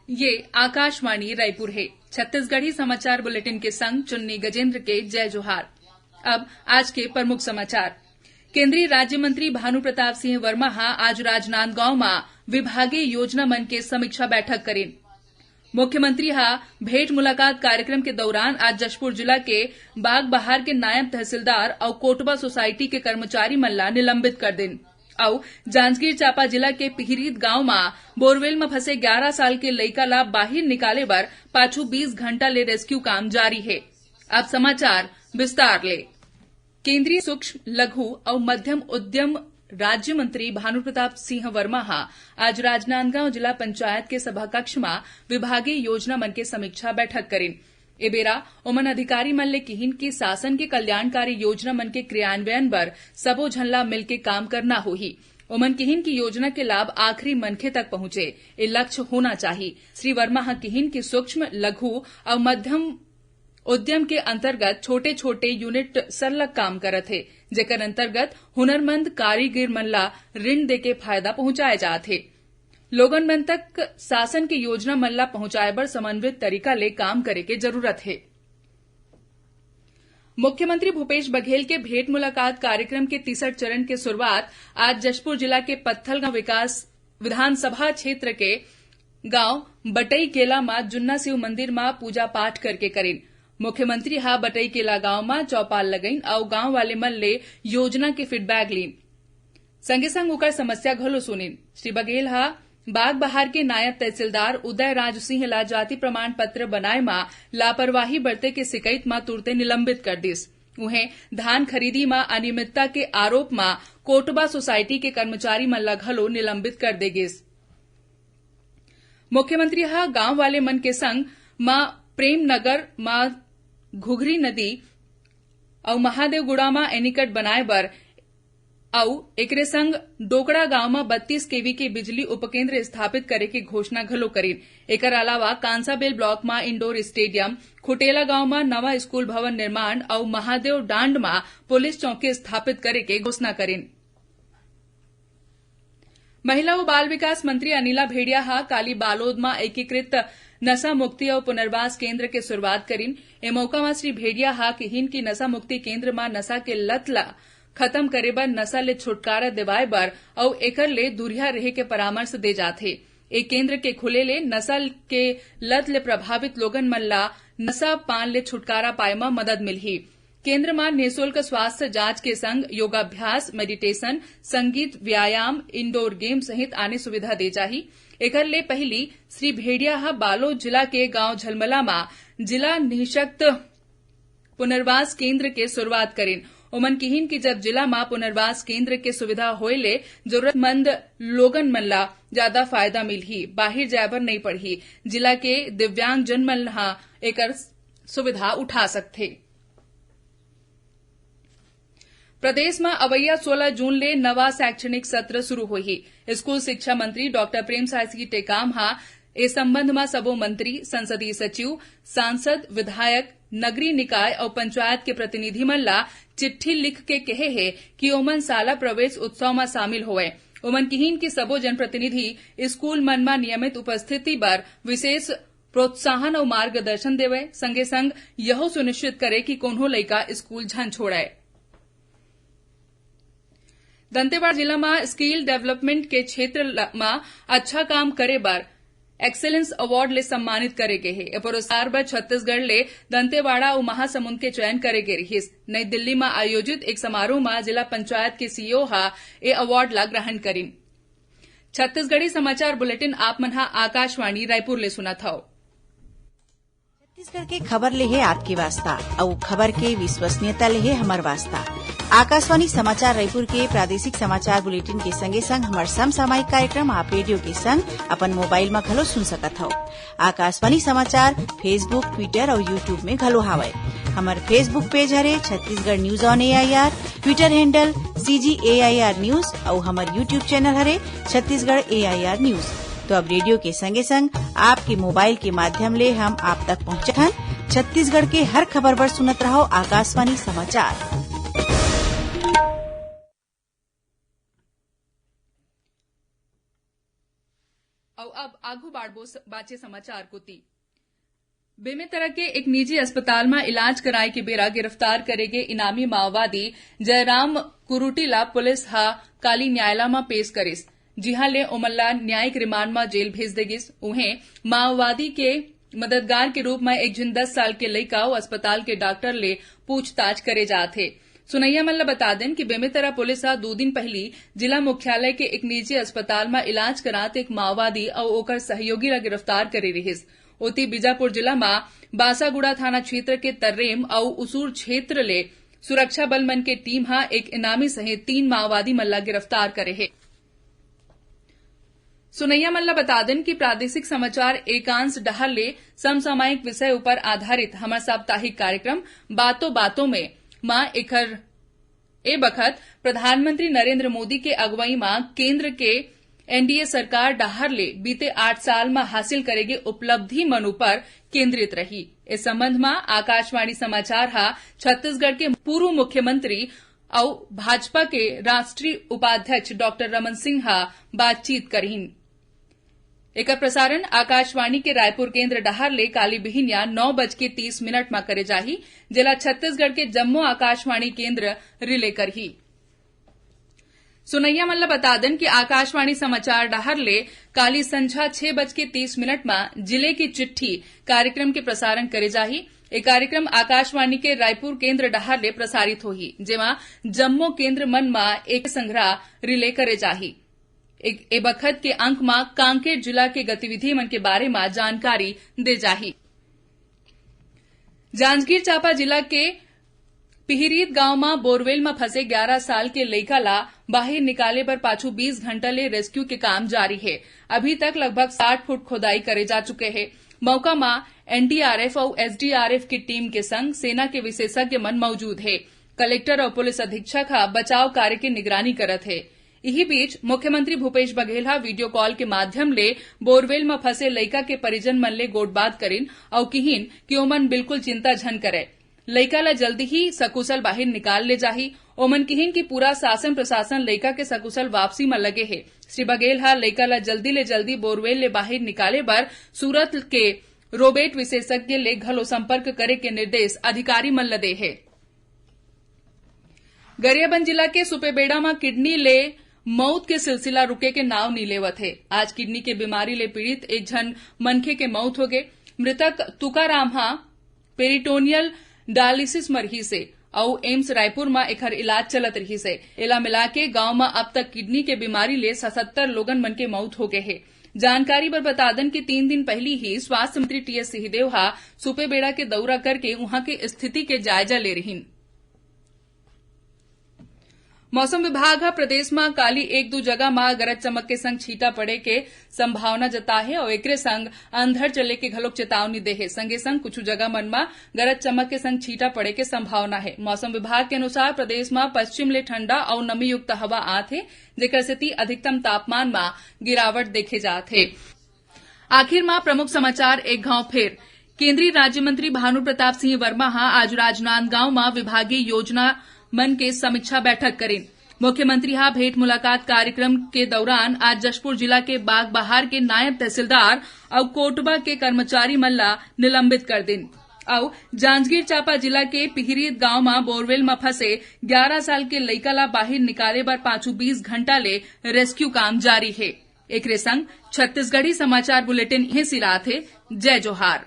ये आकाशवाणी रायपुर है। छत्तीसगढ़ी समाचार बुलेटिन के संग चुन्नी गजेंद्र के जय जोहार। अब आज के प्रमुख समाचार। केंद्रीय राज्य मंत्री भानु प्रताप सिंह वर्मा आज राजनांदगांव में विभागीय योजना मन के समीक्षा बैठक करें। मुख्यमंत्री भेंट मुलाकात कार्यक्रम के दौरान आज जशपुर जिला के बागबहार के नायब तहसीलदार और कोटबा सोसाइटी के कर्मचारी मन ला निलंबित कर दिन और जांजगीर चांपा जिला के पिहरीत गांव में बोरवेल में फंसे 11 साल के लइका ला बाहर निकाले बर पाछू 20 घंटा ले रेस्क्यू काम जारी है। अब समाचार विस्तार ले। केंद्रीय सूक्ष्म लघु और मध्यम उद्यम राज्य मंत्री भानु प्रताप सिंह वर्मा आज राजनांदगांव जिला पंचायत के सभा कक्ष में विभागीय योजना मन के समीक्षा बैठक करें। ए बेरा ओमन अधिकारी मन ले किहिन की शासन के कल्याणकारी योजना मन के क्रियान्वयन बर सबो झन ला मिलके काम करना होही। ओमन किहिन की योजना के लाभ आखिरी मनखे तक पहुंचे, ए लक्ष्य होना चाहिए। श्री वर्मा किहिन की सूक्ष्म लघु और मध्यम उद्यम के अंतर्गत छोटे छोटे यूनिट सरलग काम करत है, जेकर अंतर्गत हुनरमंद कारीगर मन ला ऋण देके फायदा पहुंचाए जात है। लोगन मन तक शासन की योजना मन ला पहुंचाए बर समन्वित तरीका ले काम करे के जरूरत है। मुख्यमंत्री भूपेश बघेल के भेंट मुलाकात कार्यक्रम के 63 चरण की शुरुआत आज जशपुर जिला के पत्थलगांव विधानसभा क्षेत्र के गांव बटई केला में जुन्ना शिव मंदिर में पूजा पाठ करके करें। मुख्यमंत्री बटई केला गांव में चौपाल लगईन और गांव वाले मन ले योजना के फीडबैक लीन, संगे संग ओकर समस्या घलो सुनिन। श्री बघेल बागबहार के नायब तहसीलदार उदय राज सिंह ला जाति प्रमाण पत्र बनाए में लापरवाही बरते के शिकायत में तुरते निलंबित कर दिस। उन्हें धान खरीदी में अनियमितता के आरोप में कोटबा सोसाइटी के कर्मचारी मन ला घलो निलंबित कर दे गिस। मुख्यमंत्री गांव वाले मन के संग मां प्रेमनगर मां घुघरी नदी और महादेवगुड़ा में एनीकट बनाए बर और एकरे संग डोकड़ा गांव में 32 केवी के बिजली उपकेंद्र स्थापित करे की घोषणा घलो करीन। एकर अलावा कांसाबेल ब्लॉक में इंडोर स्टेडियम, खुटेला गांव में नवा स्कूल भवन निर्माण और महादेव डांड में पुलिस चौकी स्थापित करे के घोषणा करीन। महिला और बाल विकास मंत्री अनिला भेड़िया काली बालोद में एकीकृत नशा मुक्ति और पुनर्वास केंद्र के शुरुआत करीन। ए मौका में श्री भेड़िया किहिन की नशा मुक्ति केंद्र में नशा के लत ला खत्म करे बर नशा ले छुटकारा दिवाए बर और एकर ले दूरिया रहे के परामर्श दे जाथे। एक केंद्र के खुले ले नशा के लत ले प्रभावित लोगन मन ला नशा पान ले छुटकारा पाए में मदद मिलही। केंद्र में निःशुल्क स्वास्थ्य जांच के संग योगाभ्यास, मेडिटेशन, संगीत, व्यायाम, इंडोर गेम सहित आने सुविधा दे जाही। एकर ले पहली श्री भेड़िया बालोद जिला के गांव झलमला में जिला निःशक्त पुनर्वास केंद्र के शुरुआत करें। ओमन किहिन की जब जिला में पुनर्वास केंद्र के सुविधा होए ले जरूरतमंद लोगन मन ला ज्यादा फायदा मिलही, बाहर जाए बर नहीं पड़ही। जिला के दिव्यांग जन मन एकर सुविधा उठा सकथे। प्रदेश में अवैया 16 जून ले नवा शैक्षणिक सत्र शुरू होही। स्कूल शिक्षा मंत्री डॉक्टर प्रेमसाय सिंह टेकाम इस संबंध में सबो मंत्री, संसदीय सचिव, सांसद, विधायक, नगरीय निकाय और पंचायत के प्रतिनिधि मन ला चिट्ठी लिख के कहे है कि ओमन शाला प्रवेश उत्सव में शामिल होए। ओमन किहिन की सबो जनप्रतिनिधि स्कूल मन में नियमित उपस्थिति बर विशेष प्रोत्साहन और मार्गदर्शन देवे, संगे संग यह सुनिश्चित करे कि कोन्हो लइका स्कूल झन छोड़े। दंतेवाड़ा जिला में स्किल डेवलपमेंट के क्षेत्र में अच्छा काम करे बर एक्सेलेंस अवार्ड ले सम्मानित करे गे है। ए पुरस्कार बर छत्तीसगढ़ ले दंतेवाड़ा और महासमुंद के चयन करे गे रहिस। नई दिल्ली में आयोजित एक समारोह में जिला पंचायत के सीईओ ए अवार्ड ला ग्रहण करीन। छत्तीसगढ़ी समाचार बुलेटिन आप मन आकाशवाणी रायपुर ले सुनत हव। छत्तीसगढ़ के खबर ले है आपके वास्ता और खबर के विश्वसनीयता ले है हमार वास्ता। आकाशवाणी समाचार रायपुर के प्रादेशिक समाचार बुलेटिन के संगे संग हमार समसामयिक कार्यक्रम आप रेडियो के संग अपन मोबाइल में घलो सुन सकत हव। आकाशवाणी समाचार फेसबुक, ट्विटर और यूट्यूब में घलो हावय। हमार फेसबुक पेज हरे Chhattisgarh news on AIR, Twitter handle CGAIR news और हमार यूट्यूब चैनल हरे छत्तीसगढ़ AIR न्यूज। तो अब रेडियो के संगे संग आपके मोबाइल के माध्यम ले हम आप तक पहुंचत हन। छत्तीसगढ़ के हर खबर पर सुनत रहो आकाशवाणी समाचार। और अब आगू बाड़बो बाचे समाचार कोती। बेमेतरा के एक निजी अस्पताल में इलाज कराए के बेरा गिरफ्तार करे गए इनामी माओवादी जयराम कुरुटीला पुलिस हा काली न्यायालय में पेश करिस। जिहां ले उमल्ला न्यायिक रिमांड में जेल भेज देगिस। उन्हें माओवादी के मददगार के रूप में एक जिन 10 साल के लइका अस्पताल के डॉक्टर ले पूछताछ करे जाथे। सुनैया मल्ला बता दें कि बेमेतरा पुलिस 2 दिन पहली जिला मुख्यालय के एक निजी अस्पताल में इलाज करात एक माओवादी और ओकर सहयोगी ला गिरफ्तार करे रहिस। ओती बीजापुर जिला में बासागुड़ा थाना क्षेत्र के तर्रेम और उसूर क्षेत्र ले सुरक्षा बल मन के टीम हा एक इनामी सहित 3 माओवादी मल्ला गिरफ्तार करे है। सुनैया मल्ला बता दें कि प्रादेशिक समाचार एकांश डहर ले समसामयिक विषय ऊपर आधारित हमार साप्ताहिक कार्यक्रम बातों बातों में मां एखर ए बखत प्रधानमंत्री नरेंद्र मोदी के अगुवाई मां केंद्र के एनडीए सरकार डहर ले बीते 8 साल में हासिल करेगे उपलब्धि मनु पर केंद्रित रही। इस संबंध में आकाशवाणी समाचार हा छत्तीसगढ़ के पूर्व मुख्यमंत्री और भाजपा के राष्ट्रीय उपाध्यक्ष डॉक्टर रमन सिंह हा बातचीत करीन। एकर प्रसारण आकाशवाणी के रायपुर केंद्र डहर ले काली बिहिनिया 9:30 में करे जाही, जिला छत्तीसगढ़ के जम्मू आकाशवाणी केंद्र रिले करही। सुनैया मल्ला बता दें कि आकाशवाणी समाचार डहर ले काली संझा 6:30 में जिले की चिट्ठी कार्यक्रम के प्रसारण करे जाही। ये कार्यक्रम आकाशवाणी के रायपुर केंद्र डहर ले प्रसारित होही, जेमा जम्मू केंद्र मन में एक संग्रह रिले करे जाही। ए बखत के अंक में कांकेर जिला के गतिविधि मन के बारे में जानकारी दे जाही। जांजगीर चांपा जिला के पिहिरीत गांव में बोरवेल में फंसे 11 साल के लइका ला बाहर निकाले पर पाछू 20 घंटा ले रेस्क्यू के काम जारी है। अभी तक लगभग 60 फुट खोदाई करे जा चुके हैं। मौका में एनडीआरएफ और एसडीआरएफ की टीम के संग सेना के विशेषज्ञ मन मौजूद है। कलेक्टर और पुलिस अधीक्षक बचाव कार्य की निगरानी करत है। इही बीच मुख्यमंत्री भूपेश बघेल वीडियो कॉल के माध्यम ले बोरवेल में फंसे लइका के परिजन मन ले गोटबात करिन और किहिन कि ओमन बिल्कुल चिंता झन करे। लइका ला जल्दी ही सकुशल बाहर निकाल ले जाही। ओमन किहिन कि पूरा शासन प्रशासन लइका के सकुशल वापसी में लगे है। श्री बघेल लइका ला जल्दी ले जल्दी बोरवेल ले बाहर निकाले बर सूरत के रोबेट विशेषज्ञ ले घलो संपर्क करे के निर्देश अधिकारी मन ल दे है। गरियाबंद जिला के सुपेबेड़ा में किडनी ले मौत के सिलसिला रुके के नाव नी लेवत है। आज किडनी के बीमारी ले पीड़ित एक झन मनखे के मौत हो गए। मृतक तुकाराम पेरिटोनियल डायलिसिस मरही से और एम्स रायपुर में एकर इलाज चलत रही से। एला मिला के गांव में अब तक किडनी के बीमारी ले 77 लोगन मन के मौत हो गए है। जानकारी पर बता दें कि 3 दिन पहले ही स्वास्थ्य मंत्री टीएस सिंहदेव सुपेबेड़ा के दौरा करके वहां की स्थिति के जायजा ले रही। मौसम विभाग प्रदेश में काली 1-2 जगह में गरज चमक के संग छींटा पड़े के संभावना जता है और एकरे संग अंधड़ चले के घलोक चेतावनी दे है। संगे संग कुछ जगह मन में गरज चमक के संग छींटा पड़े के संभावना है। मौसम विभाग के अनुसार प्रदेश में पश्चिम ले ठंडा और नमी युक्त हवा आत है, जेकर सेती अधिकतम तापमान में गिरावट देखे जात है। आखिर में प्रमुख समाचार एक घाव फिर। केंद्रीय राज्य मंत्री भानु प्रताप सिंह वर्मा आज राजनांदगांव में विभागीय योजना मन के समीक्षा बैठक करें। मुख्यमंत्री भेंट मुलाकात कार्यक्रम के दौरान आज जशपुर जिला के बागबहार के नायब तहसीलदार और कोटबा के कर्मचारी मल्ला निलंबित कर दिन। और जांजगीर चांपा जिला के पिहिरीत गांव में बोरवेल में फंसे 11 साल के लइका ला बाहर निकाले बर पाछू 20 घंटा ले रेस्क्यू काम जारी है। एकरे संग छत्तीसगढ़ी समाचार बुलेटिन यहीं सिरात है। जय जोहार।